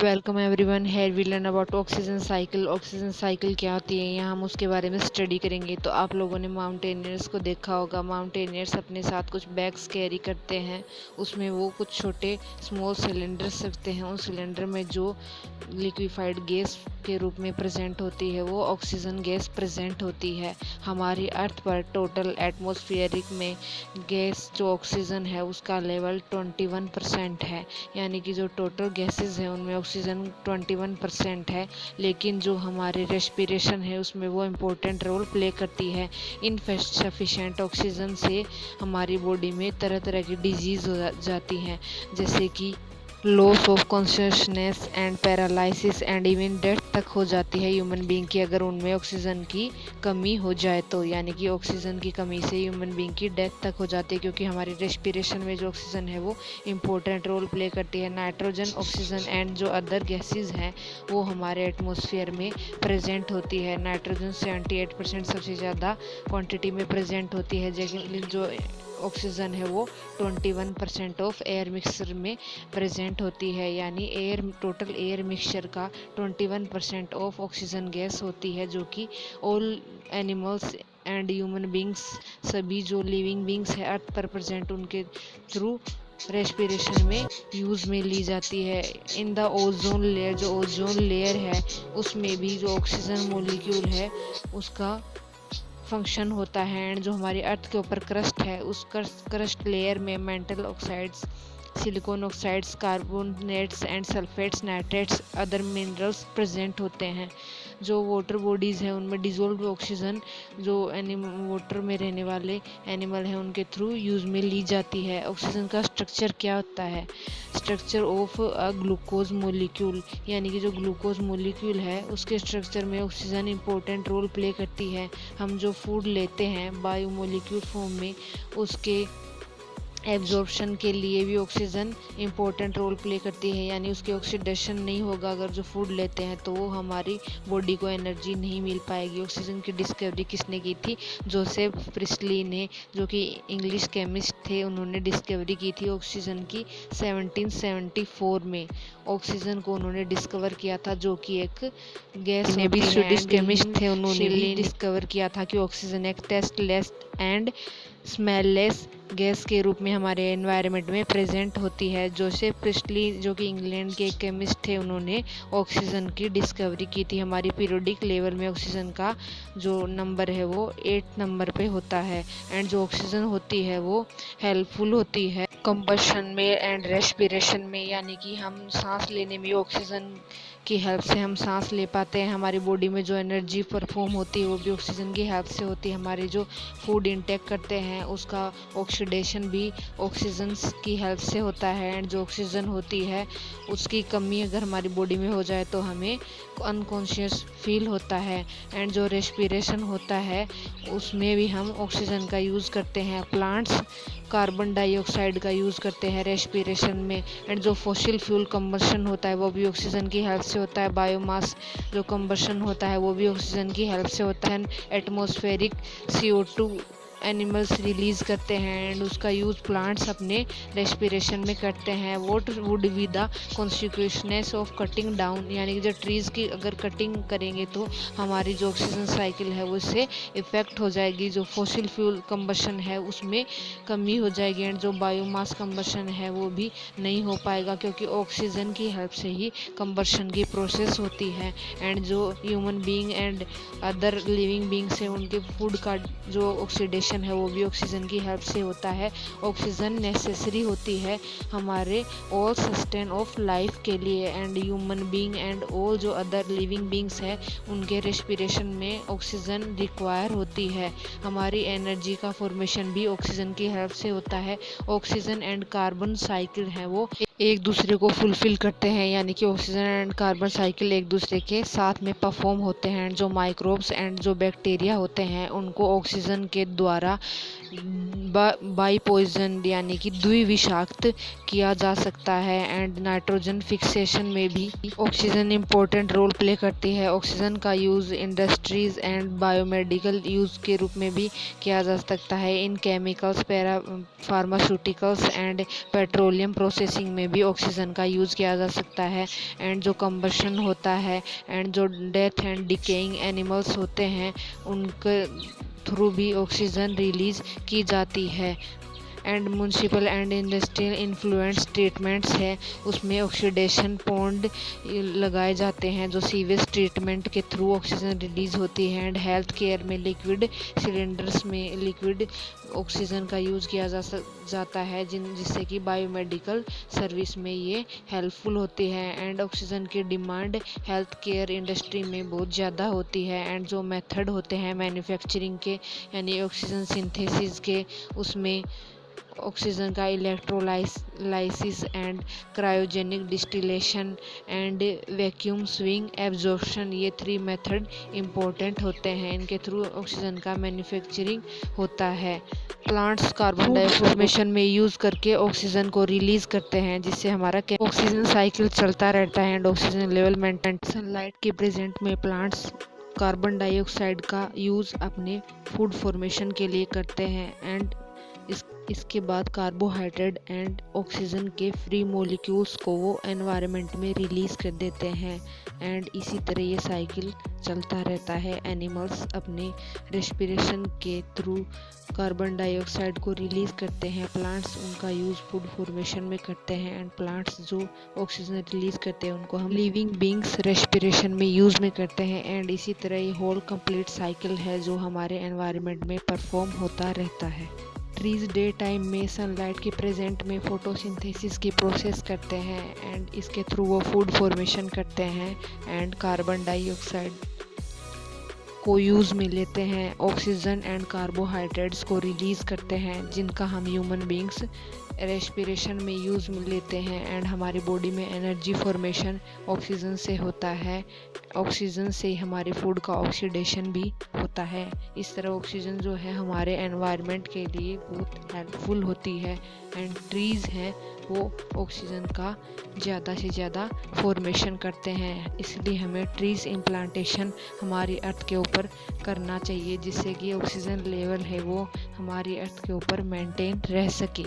Welcome everyone. Here we learn about oxygen cycle. Oxygen cycle क्या होती है, यहाँ हम उसके बारे में स्टडी करेंगे। तो आप लोगों ने माउंटेनियर्स को देखा होगा। माउंटेनियर्स अपने साथ कुछ बैग्स कैरी करते हैं, उसमें वो कुछ छोटे स्मॉल सिलेंडर्स रखते हैं। उन सिलेंडर में जो लिक्विफाइड गैस के रूप में प्रेजेंट होती है वो ऑक्सीजन गैस प्रेजेंट होती है। हमारी अर्थ पर टोटल एटमॉस्फेरिक में गैस जो ऑक्सीजन है उसका लेवल 21% है, यानी कि जो टोटल गैसेस हैं उनमें ऑक्सीजन 21% है। लेकिन जो हमारे रेस्पिरेशन है उसमें वो इम्पोर्टेंट रोल प्ले करती है। इनसफिशिएंट ऑक्सीजन से हमारी बॉडी में तरह तरह की डिजीज़ हो जाती हैं, जैसे कि loss of consciousness and paralysis and even death तक हो जाती है ह्यूमन बीइंग की, अगर उनमें ऑक्सीजन की कमी हो जाए तो। यानी कि ऑक्सीजन की कमी से ह्यूमन बीइंग की डेथ तक हो जाती है, क्योंकि हमारी रेस्पिरेशन में जो ऑक्सीजन है वो इम्पोर्टेंट रोल प्ले करती है। नाइट्रोजन, ऑक्सीजन एंड जो अदर गैसेज हैं वो हमारे एटमॉस्फेयर में प्रेजेंट होती है। नाइट्रोजन 78% सबसे ज़्यादा क्वान्टिटी में प्रेजेंट होती है, लेकिन जो ऑक्सीजन है वो 21% ऑफ एयर मिक्सचर में प्रेजेंट होती है। यानी टोटल एयर मिक्सचर का 21% ऑफ ऑक्सीजन गैस होती है, जो कि all animals and human beings, सभी जो लिविंग बींग्स है अर्थ पर प्रेजेंट, उनके थ्रू रेस्पिरेशन में यूज़ में ली जाती है। इन द ओजोन लेयर, जो ओजोन लेयर है उसमें भी जो ऑक्सीजन मोलिक्यूल है उसका फंक्शन होता है। एंड जो हमारी अर्थ के ऊपर क्रस्ट है उस क्रस्ट लेयर में metal oxides, silicon oxides, carbonates and sulphates, nitrates, other minerals present होते हैं। जो वाटर बॉडीज़ हैं उनमें डिजोल्व ऑक्सीजन जो वाटर में रहने वाले एनिमल हैं उनके थ्रू यूज़ में ली जाती है। ऑक्सीजन का स्ट्रक्चर क्या होता है? Structure of a glucose molecule, यानी कि जो ग्लूकोज मोलिक्यूल है उसके स्ट्रक्चर में ऑक्सीजन इंपॉर्टेंट रोल प्ले करती है। हम जो फूड लेते हैं बायो मोलिक्यूल फॉर्म में, उसके एब्जॉर्प्शन के लिए भी ऑक्सीजन इंपॉर्टेंट रोल प्ले करती है। यानी उसके ऑक्सीडेशन नहीं होगा अगर जो फूड लेते हैं, तो वो हमारी बॉडी को एनर्जी नहीं मिल पाएगी। ऑक्सीजन की डिस्कवरी किसने की थी? जोसेफ प्रिस्टली ने, जो कि इंग्लिश केमिस्ट थे। उन्होंने डिस्कवरी की थी ऑक्सीजन की 1774 में। ऑक्सीजन को उन्होंने डिस्कवर किया था, जो कि एक गैस ने भी स्वीडिश केमिस्ट थे, उन्होंने भी डिस्कवर किया था कि ऑक्सीजन एक टेस्टलेस एंड स्मेललेस गैस के रूप में हमारे एनवायरनमेंट में प्रेजेंट होती है। जोसेफ प्रिस्टली, जो कि इंग्लैंड के केमिस्ट थे, उन्होंने ऑक्सीजन की डिस्कवरी की थी। हमारी पीरियोडिक लेवल में ऑक्सीजन का जो नंबर है वो 8 नंबर पे होता है। एंड जो ऑक्सीजन होती है वो हेल्पफुल होती है कंबशन में एंड रेस्पिरेशन में, यानी कि हम सांस लेने में ऑक्सीजन की हेल्प से हम सांस ले पाते हैं। हमारी बॉडी में जो एनर्जी परफॉर्म होती है वो भी ऑक्सीजन की हेल्प से होती है। हमारे जो फूड इंटेक करते हैं उसका ऑक्सीडेशन भी ऑक्सीजन की हेल्प से होता है। एंड जो ऑक्सीजन होती है उसकी कमी अगर हमारी बॉडी में हो जाए तो हमें अनकॉन्शियस फील होता है। एंड जो रेस्पिरेशन होता है उसमें भी हम ऑक्सीजन का यूज़ करते हैं। प्लांट्स कार्बन डाइऑक्साइड का यूज़ करते हैं रेस्पिरेशन में। एंड जो फॉसिल फ्यूल कंबशन होता है वो भी ऑक्सीजन की हेल्प से होता है। बायोमास जो कंबशन होता है वो भी ऑक्सीजन की हेल्प से होता है। एटमॉस्फेरिक CO2 एनिमल्स रिलीज़ करते हैं एंड उसका यूज़ प्लांट्स अपने रेस्पिरेशन में करते हैं। What would be the consequences of cutting down, यानी कि जब ट्रीज़ की अगर कटिंग करेंगे तो हमारी जो ऑक्सीजन साइकिल है वो इससे इफ़ेक्ट हो जाएगी। जो फॉसिल फ्यूल कंबशन है उसमें कमी हो जाएगी। एंड जो बायोमास कंबशन है वो भी नहीं हो पाएगा, क्योंकि ऑक्सीजन की हेल्प से ही कंबशन की प्रोसेस होती है। एंड जो human being and other living beings है उनके फूड का जो ऑक्सीडेशन है वो भी ऑक्सीजन की हेल्प से होता है। ऑक्सीजन नेसेसरी होती है हमारे ऑल सस्टेन ऑफ लाइफ के लिए। And human being and all जो अदर लिविंग बीइंग्स है उनके रेस्पिरेशन में ऑक्सीजन रिक्वायर होती है। हमारी एनर्जी का फॉर्मेशन भी ऑक्सीजन की हेल्प से होता है। ऑक्सीजन एंड कार्बन साइकिल है वो एक दूसरे को फुलफिल करते हैं, यानी कि ऑक्सीजन एंड कार्बन साइकिल एक दूसरे के साथ में परफॉर्म होते हैं। जो माइक्रोब्स एंड जो बैक्टीरिया होते हैं उनको ऑक्सीजन के द्वारा बाई पॉइजन यानी कि द्विविषाक्त किया जा सकता है। एंड नाइट्रोजन फिक्सेशन में भी ऑक्सीजन इम्पोर्टेंट रोल प्ले करती है। ऑक्सीजन का use industries and biomedical use के रूप में भी किया जा सकता है। इन chemicals, pharmaceuticals and petroleum processing में भी ऑक्सीजन का यूज़ किया जा सकता है। एंड जो कंबशन होता है एंड जो डेथ एंड डिकेइंग एनिमल्स होते हैं उनके थ्रू भी ऑक्सीजन रिलीज की जाती है। And municipal and industrial influence treatments है, उसमें ऑक्सीडेशन पॉन्ड लगाए जाते हैं जो सीवेज ट्रीटमेंट के थ्रू ऑक्सीजन रिलीज होती है। एंड हेल्थ केयर में लिक्विड सिलेंडर्स में लिक्विड ऑक्सीजन का यूज़ किया जाता है जिससे कि बायोमेडिकल सर्विस में ये हेल्पफुल होती है। एंड ऑक्सीजन की डिमांड हेल्थ केयर इंडस्ट्री में बहुत ज़्यादा होती है। एंड जो मेथड होते हैं मैन्युफैक्चरिंग के यानी ऑक्सीजन सिंथेसिस के, उसमें ऑक्सीजन का electrolysis and cryogenic distillation and vacuum swing absorption, ये 3 मेथड इम्पोर्टेंट होते हैं। इनके थ्रू ऑक्सीजन का मैन्युफैक्चरिंग होता है। प्लांट्स कार्बन डाइऑक्साइड फॉर्मेशन में यूज़ करके ऑक्सीजन को रिलीज करते हैं जिससे हमारा ऑक्सीजन साइकिल चलता रहता है and oxygen level maintain. Sunlight के प्रेजेंट में प्लांट्स कार्बन डाइऑक्साइड का यूज़ अपने फूड फॉर्मेशन के लिए करते हैं। एंड इसके बाद कार्बोहाइड्रेट एंड ऑक्सीजन के फ्री मॉलिक्यूल्स को वो एनवायरनमेंट में रिलीज कर देते हैं। एंड इसी तरह ये साइकिल चलता रहता है। एनिमल्स अपने रेस्पिरेशन के थ्रू कार्बन डाइऑक्साइड को रिलीज करते हैं। प्लांट्स उनका यूज़ फूड फॉर्मेशन में करते हैं। एंड प्लांट्स जो ऑक्सीजन रिलीज करते हैं उनको हम लिविंग बींग्स रेस्पिरेशन में यूज़ में करते हैं। एंड इसी तरह ये होल कंप्लीट साइकिल है जो हमारे एनवायरनमेंट में परफॉर्म होता रहता है। ट्रीज डे टाइम में सनलाइट के प्रेजेंट में फोटोसिंथेसिस की प्रोसेस करते हैं एंड इसके थ्रू वो फूड फॉर्मेशन करते हैं एंड कार्बन डाइऑक्साइड को यूज़ में लेते हैं। ऑक्सीजन एंड कार्बोहाइड्रेट्स को रिलीज़ करते हैं जिनका हम ह्यूमन बींग्स रेस्पिरेशन में यूज़ में लेते हैं। एंड हमारी बॉडी में एनर्जी फॉर्मेशन ऑक्सीजन से होता है। ऑक्सीजन से हमारे फूड का ऑक्सीडेशन भी होता है। इस तरह ऑक्सीजन जो है हमारे एनवायरनमेंट के लिए बहुत हेल्पफुल होती है। एंड ट्रीज़ हैं वो ऑक्सीजन का ज़्यादा से ज़्यादा फॉर्मेशन करते हैं, इसलिए हमें ट्रीज़ इम्प्लांटेशन हमारी अर्थ के ऊपर करना चाहिए जिससे कि ऑक्सीजन लेवल है वो हमारी अर्थ के ऊपर मेंटेन रह सके।